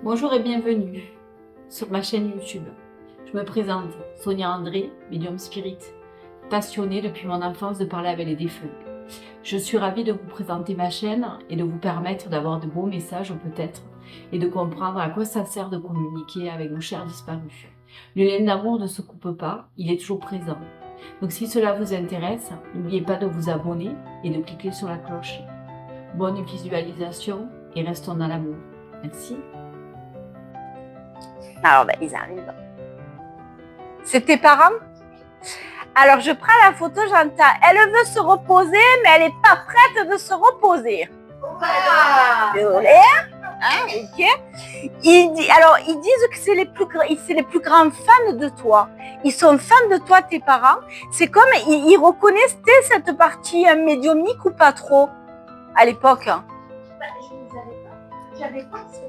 Bonjour et bienvenue sur ma chaîne YouTube. Je me présente, Sonia André, médium spirit, passionnée depuis mon enfance de parler avec les défunts. Je suis ravie de vous présenter ma chaîne et de vous permettre d'avoir de beaux messages peut-être et de comprendre à quoi ça sert de communiquer avec nos chers disparus. Le lien d'amour ne se coupe pas, il est toujours présent. Donc si cela vous intéresse, n'oubliez pas de vous abonner et de cliquer sur la cloche. Bonne visualisation et restons dans l'amour. Merci. Alors, ils arrivent. C'est tes parents? Alors, je prends la photo, j'entends. Elle veut se reposer, mais elle n'est pas prête de se reposer. Désolée. Ok. Ils disent que c'est les plus grands fans de toi. Ils sont fans de toi, tes parents. C'est comme, ils reconnaissent cette partie médiumnique ou pas trop à l'époque? Je ne les avais pas. J'avais pas cette...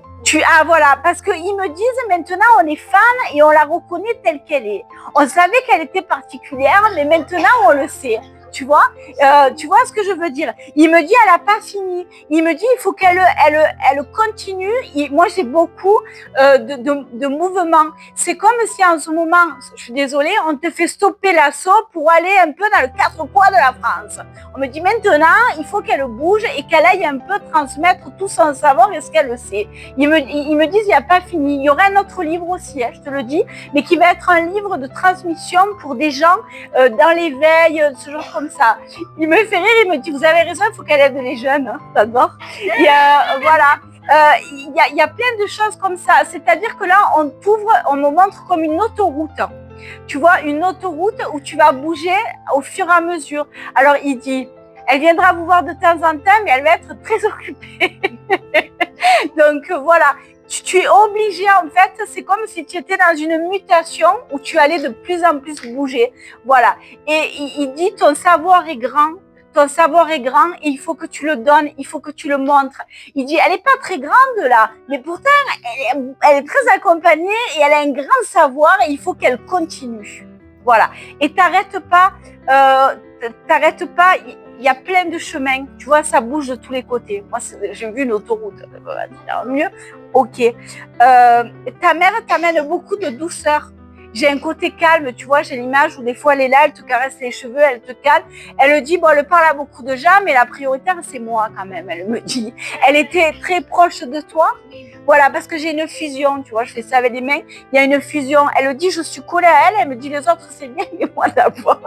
Voilà, parce qu'ils me disent maintenant on est fan et on la reconnaît telle qu'elle est. On savait qu'elle était particulière, mais maintenant on le sait. Tu vois ce que je veux dire? Il me dit elle n'a pas fini. Il me dit il faut qu'elle continue. Moi j'ai beaucoup de mouvements. C'est comme si en ce moment, je suis désolée, on te fait stopper l'assaut pour aller un peu dans le quatre coins de la France. On me dit maintenant il faut qu'elle bouge et qu'elle aille un peu transmettre tout son savoir et ce qu'elle sait. Ils me disent il n'y a pas fini. Il y aura un autre livre aussi, je te le dis, mais qui va être un livre de transmission pour des gens dans l'éveil, ce genre comme ça. Il me fait rire, il me dit vous avez raison, il faut qu'elle aide les jeunes, hein, t'adores. Voilà. Il y a plein de choses comme ça. C'est-à-dire que là, on me montre comme une autoroute. Tu vois, une autoroute où tu vas bouger au fur et à mesure. Alors, il dit, elle viendra vous voir de temps en temps, mais elle va être très occupée. Donc, voilà. Tu es obligé, en fait, c'est comme si tu étais dans une mutation où tu allais de plus en plus bouger. Voilà. Et il dit, ton savoir est grand. Ton savoir est grand et il faut que tu le donnes, il faut que tu le montres. Il dit, elle n'est pas très grande là, mais pourtant, elle est très accompagnée et elle a un grand savoir et il faut qu'elle continue. Voilà. Et t'arrêtes pas, il y a plein de chemins, tu vois, ça bouge de tous les côtés. Moi, j'ai vu une autoroute, mieux. Ok. Ta mère t'amène beaucoup de douceur. J'ai un côté calme, tu vois, j'ai l'image où des fois elle est là, elle te caresse les cheveux, elle te calme. Elle dit, bon, elle parle à beaucoup de gens, mais la prioritaire, c'est moi quand même, elle me dit. Elle était très proche de toi. Voilà, parce que j'ai une fusion, tu vois, je fais ça avec les mains, il y a une fusion. Elle dit, je suis collée à elle, elle me dit, les autres, c'est bien, mais moi d'abord.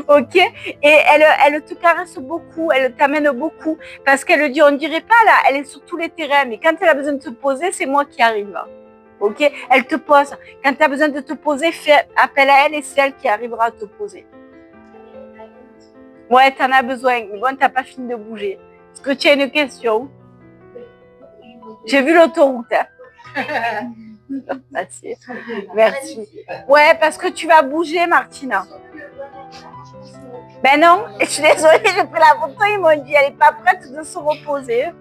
Ok, et elle te caresse beaucoup, elle t'amène beaucoup, parce qu'elle dit, on dirait pas là, elle est sur tous les terrains, mais quand elle a besoin de se poser, c'est moi qui arrive. Ok, elle te pose. Quand tu as besoin de te poser, fais appel à elle et c'est elle qui arrivera à te poser. Ouais, tu en as besoin, mais bon, tu n'as pas fini de bouger. Est-ce que tu as une question? J'ai vu l'autoroute. Hein. Merci. Merci. Ouais, parce que tu vas bouger, Martina. Ben non, je suis désolée, j'ai pris la photo, ils m'ont dit elle n'est pas prête de se reposer.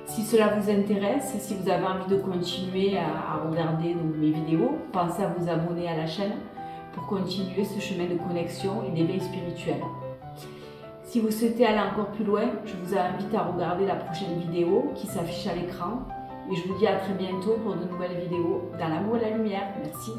Si cela vous intéresse, si vous avez envie de continuer à regarder donc, mes vidéos, pensez à vous abonner à la chaîne pour continuer ce chemin de connexion et d'éveil spirituel. Si vous souhaitez aller encore plus loin, je vous invite à regarder la prochaine vidéo qui s'affiche à l'écran. Et je vous dis à très bientôt pour de nouvelles vidéos dans l'amour et la lumière. Merci.